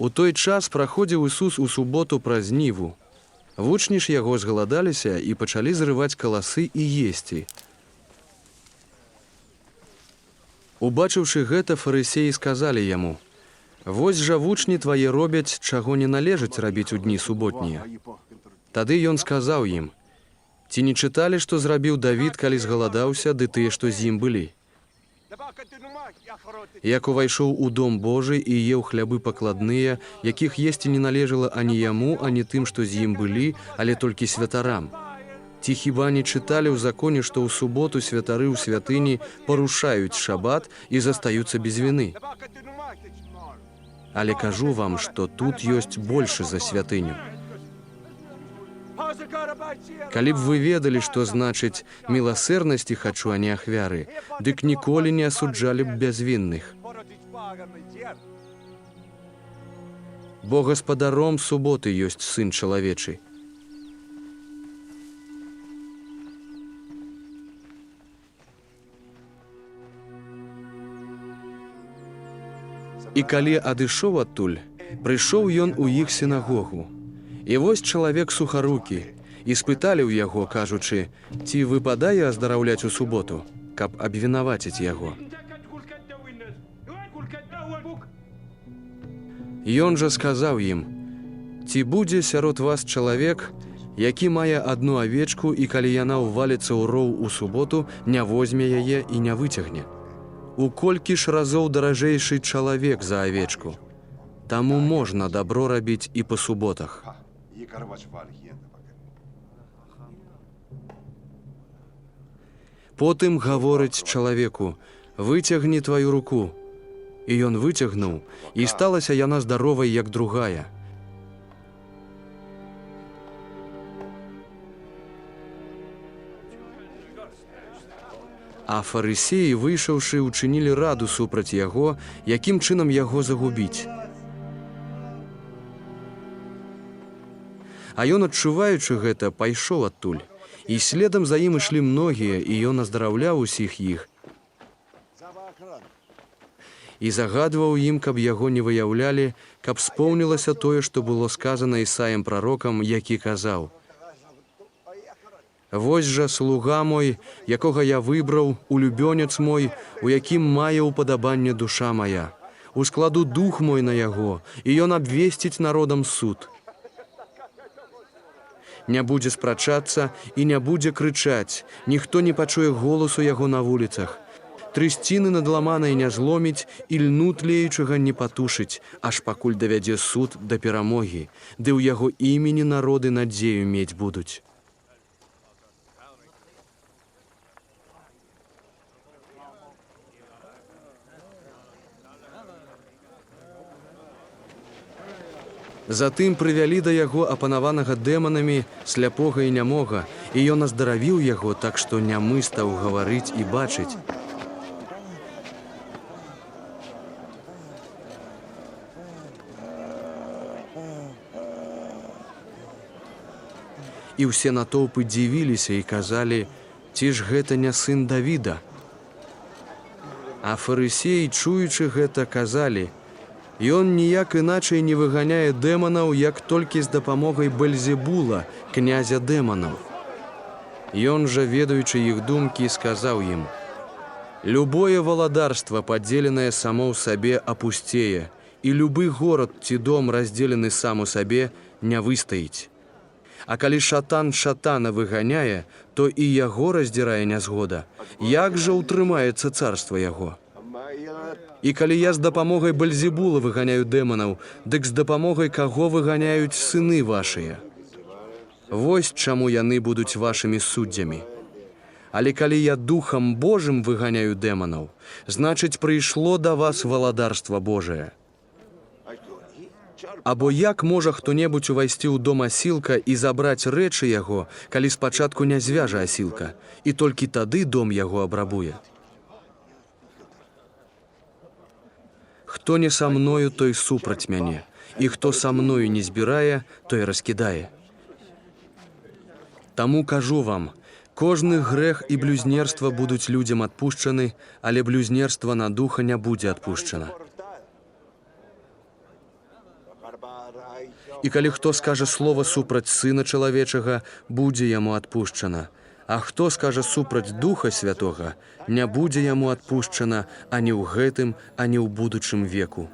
У той час праходзіў Ісус у суботу праз ніву. Вучні ж яго згаладаліся і пачалі зрываць каласы і есці. Убачыўшы гэта, фарысеі сказалі яму: «Вось жа вучні твае робяць, чаго не належыць рабіць у дні суботнія». Тады ён сказаў ім: «Ці не чыталі, што зрабіў Давід, калі згаладаўся, ды тыя, што з ім былі? Як увайшоў у дом Божы і еў хлябы пакладныя, якіх есці не належала ані яму, ані тым, што з ім былі, але толькі святарам. Ці хіба не чыталі ў законе, што ў суботу святары ў святыні парушаюць шабат і застаюцца без віны? Але кажу вам, што тут ёсць большы за святыню. Калі б вы ведалі, што значыць «міласэрнасці хачу, а не ахвяры», дык ніколі не асуджалі б бязвінных. Бо гаспадаром суботы ёсць Сын чалавечы. І калі адышоў адтуль, прыйшоў ён у іх сінагогу. І вось чалавек сухарукі, і спыталі ў яго, кажучы: «Ці выпадае аздараўляць у суботу», каб абвінаваціць яго. Ён жа сказаў ім: «Ці будзе сярод вас чалавек, які мае адну авечку, і калі яна ўваліцца ў роў у суботу, не возьме яе і не выцягне? У колькі ж разоў даражэйшы чалавек за авечку? Таму можна дабро рабіць і па суботах». Потым гаворыць чалавеку: «Выцягні тваю руку». І ён выцягнуў, і сталася яна здаровай, як другая. А фарысеі, выйшаўшы, учынілі раду супраць яго, якім чынам яго загубіць. А ён, адчуваючы гэта, пайшоў адтуль. І следам за ім ішлі многія, і ён аздараўляў усіх іх. І загадваў ім, каб яго не выяўлялі, каб споўнілася тое, што было сказана Ісаем прарокам, які казаў: «Вось жа слуга мой, якога я выбраў, улюбёнец мой, у якім мае ўпадабанне душа моя. Ускладу дух мой на яго, і ён абвесціць народам суд. Не будзе спрачацца і не будзе крычаць, ніхто не пачуе голасу яго на вуліцах. Трысціны надламанай не зломіць і льну тлеючага не патушыць, аж пакуль давядзе суд да перамогі, ды ў яго імені народы надзею мець будуць». Затым прывялі да яго апанаванага дэманамі, сляпога і нямога, і ён аздаравіў яго, так што нямы стаў гаварыць і бачыць. І ўсе натоўпы дзівіліся і казалі: «Ці ж гэта не сын Давіда?» А фарысеі, чуючы гэта, казалі: «Ён ніяк іначай не выганяе дэманаў, як толькі з дапамогай Бельзебула, князя дэманаў». Ён жа, ведаючы іх думкі, сказаў ім: «Любое валадарства, падзеленае само ў сабе, апусцее, і любы горад ці дом, раздзелены сам у сабе, не выстаіць. А калі шатан шатана выганяе, то і яго раздзірае нязгода. Як жа ўтрымаецца царства яго? І калі я з дапамогай Бельзебула выганяю дэманаў, дык з дапамогай каго выганяюць сыны вашыя? Вось чаму яны будуць вашымі суддзямі. Але калі я духам Божым выганяю дэманаў, значыць, прыйшло да вас валадарства Божае. Або як можа хто-небудзь увайсці ў дом асілка і забраць рэчы яго, калі спачатку не звяжа асілка, і толькі тады дом яго абрабуе? Хто не са мною, той супраць мяне, і хто са мною не збірае, той раскідае. Таму кажу вам, кожны грэх і блюзнерства будуць людзям адпушчаны, але блюзнерства на духа не будзе адпушчана. І калі хто скажа слова супраць Сына Чалавечага, будзе яму адпушчана. А хто скажа супраць Духа Святога, не будзе яму адпушчана ані ў гэтым, ані ў будучым веку.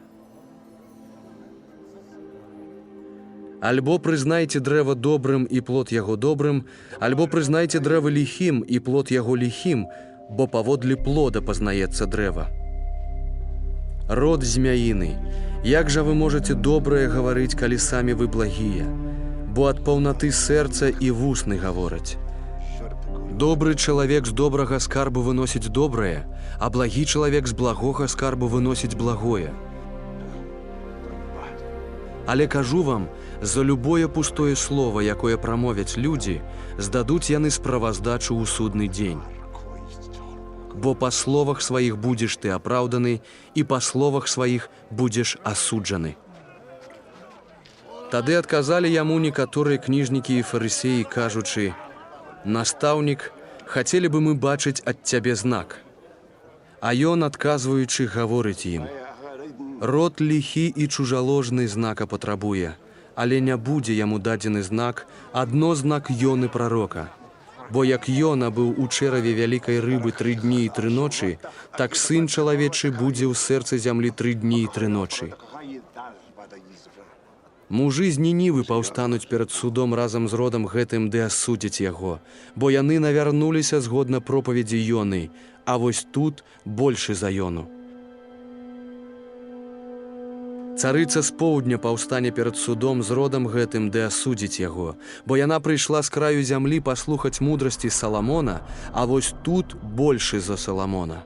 Альбо прызнайце дрэва добрым і плод яго добрым, альбо прызнайце дрэва ліхім і плод яго ліхім, бо паводле плода пазнаецца дрэва. Род змяіны, як жа вы можаце добрае гаварыць, калі самі вы благія? Бо ад паўнаты сэрца і вусны гавораць. Добры чалавек з добрага скарбу выносіць добрае, а благі чалавек з благога скарбу выносіць благое. Але кажу вам, за любое пустое слово, якое прамовяць людзі, здадуць яны справаздачу ў судны дзень. Бо па словах сваіх будзеш ты апраўданы, і па словах сваіх будзеш асуджаны. Тады адказалі яму некаторыя кніжнікі і фарысеі, кажучы: «Настаўнік, хацелі бы мы бачыць ад цябе знак». А ён, адказваючы, гаворыць ім: «Род ліхі і чужаложны знака патрабуе, але не будзе яму дадзены знак, адно знак Ёны прарока. Бо як Ёна быў у чэраве вялікай рыбы 3 дні і 3 ночы, так Сын Чалавечы будзе ў сэрцы зямлі 3 дні і 3 ночы. Мужы з Нінівы паўстануць перад судом разам з родам гэтым, ды асудзяць яго, бо яны навярнуліся згодна пропаведзі Ёны, а вось тут большы за Ёну. Царыца з поўдня паўстане перад судом з родам гэтым, ды асудзіць яго, бо яна прыйшла з краю зямлі паслухаць мудрасці Саламона, а вось тут большы за Саламона.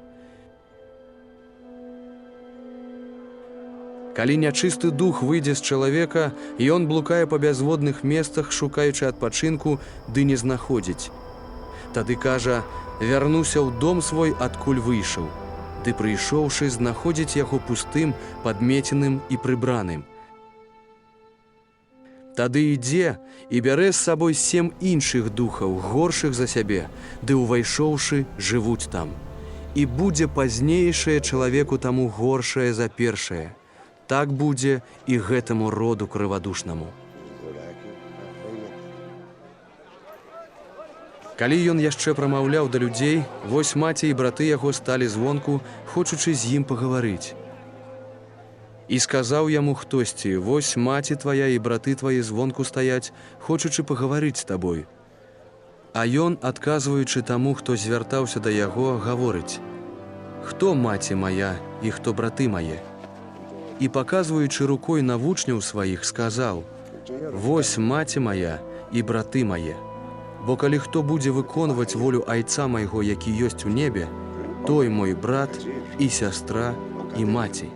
Калі нячысты дух выйдзе з чалавека, ён блукае па бязводных месцах, шукаючы адпачынку, ды не знаходзіць. Тады кажа: «Вярнуся ў дом свой, адкуль выйшаў». Ды прыйшоўшы, знаходзіць яго пустым, падмеценым і прыбраным. Тады ідзе і бярэ з сабой 7 іншых духаў, горшых за сябе, ды увайшоўшы, жывуць там. І будзе пазнейшае чалавеку таму горшае за першае. Так будзе і гэтаму роду крывадушнаму. Калі ён яшчэ прамаўляў да людзей, вось маці і браты яго сталі звонку, хочучы з ім пагаварыць. І сказаў яму хтосьці: «Вось маці твая і браты твае звонку стаяць, хочучы пагаварыць з табой». А ён, адказваючы таму, хто звяртаўся да яго, гаворыць: «Хто маці мая і хто браты мае?» І, паказваючы рукой на вучняў сваіх, сказаў: «Вось маці мая і браты мае. Бо калі хто будзе выконваць волю Айца майго, які ёсць у небе, той мой брат і сястра і маці».